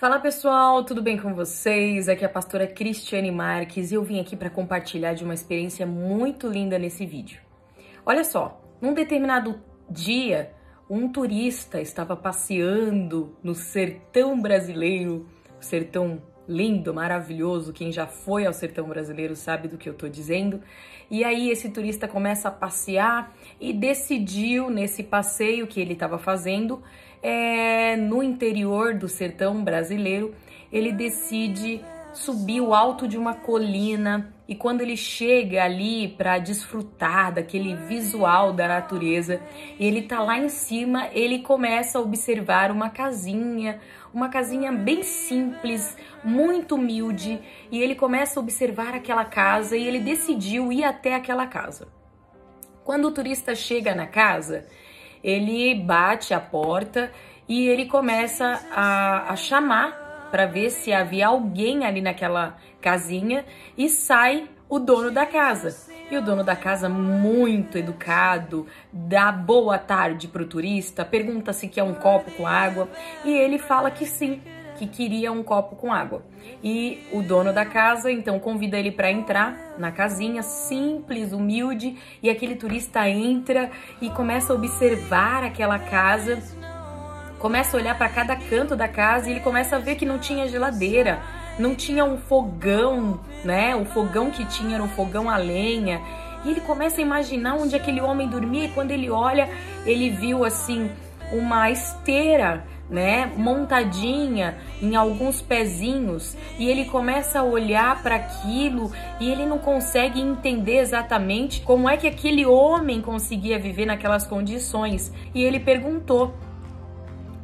Fala pessoal, tudo bem com vocês? Aqui é a pastora Cristiane Marques e eu vim aqui para compartilhar de uma experiência muito linda nesse vídeo. Olha só, num determinado dia, um turista estava passeando no sertão brasileiro, o sertão lindo, maravilhoso, quem já foi ao sertão brasileiro sabe do que eu tô dizendo. E aí esse turista começa a passear e decidiu nesse passeio que ele estava fazendo, no interior do sertão brasileiro, ele decide subir o alto de uma colina e quando ele chega ali para desfrutar daquele visual da natureza, ele tá lá em cima, ele começa a observar uma casinha bem simples, muito humilde, e ele começa a observar aquela casa e ele decidiu ir até aquela casa. Quando o turista chega na casa, ele bate a porta e ele começa a chamar para ver se havia alguém ali naquela casinha e sai o dono da casa. E o dono da casa, muito educado, dá boa tarde pro turista, pergunta se quer um copo com água e ele fala que sim, que queria um copo com água. E o dono da casa então convida ele para entrar na casinha simples, humilde, e aquele turista entra e começa a observar aquela casa, começa a olhar para cada canto da casa e ele começa a ver que não tinha geladeira, não tinha um fogão, né? O fogão que tinha era um fogão a lenha. E ele começa a imaginar onde aquele homem dormia e quando ele olha, ele viu assim uma esteira, né, montadinha em alguns pezinhos, e ele começa a olhar para aquilo e ele não consegue entender exatamente como é que aquele homem conseguia viver naquelas condições. E ele perguntou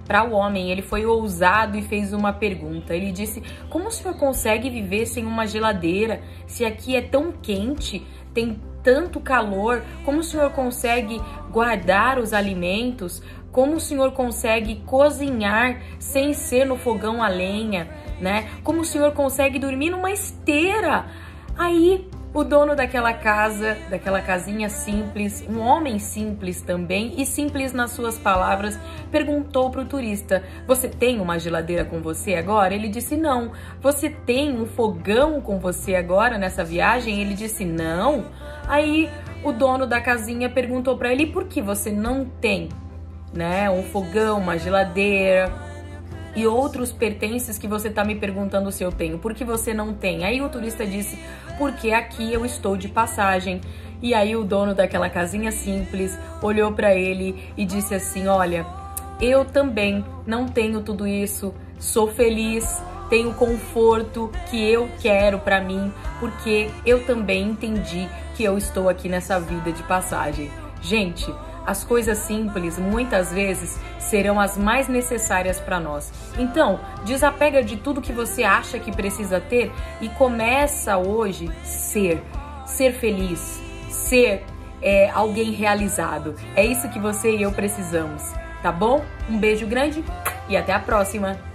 para o homem, ele foi ousado e fez uma pergunta. Ele disse: como o senhor consegue viver sem uma geladeira? Se aqui é tão quente, tem tanto calor, como o senhor consegue guardar os alimentos? Como o senhor consegue cozinhar sem ser no fogão a lenha, né? Como o senhor consegue dormir numa esteira? Aí o dono daquela casa, daquela casinha simples, um homem simples também e simples nas suas palavras, perguntou para o turista: você tem uma geladeira com você agora? Ele disse: não. Você tem um fogão com você agora nessa viagem? Ele disse: não. Aí o dono da casinha perguntou para ele: por que você não tem, né, um fogão, uma geladeira e outros pertences que você tá me perguntando se eu tenho? Por que você não tem? Aí o turista disse: porque aqui eu estou de passagem. E aí o dono daquela casinha simples olhou para ele e disse assim: olha, eu também não tenho tudo isso, sou feliz, tenho o conforto que eu quero para mim, porque eu também entendi que eu estou aqui nessa vida de passagem. Gente, as coisas simples muitas vezes serão as mais necessárias para nós. Então, desapega de tudo que você acha que precisa ter e começa hoje ser feliz, ser alguém realizado. É isso que você e eu precisamos, tá bom? Um beijo grande e até a próxima!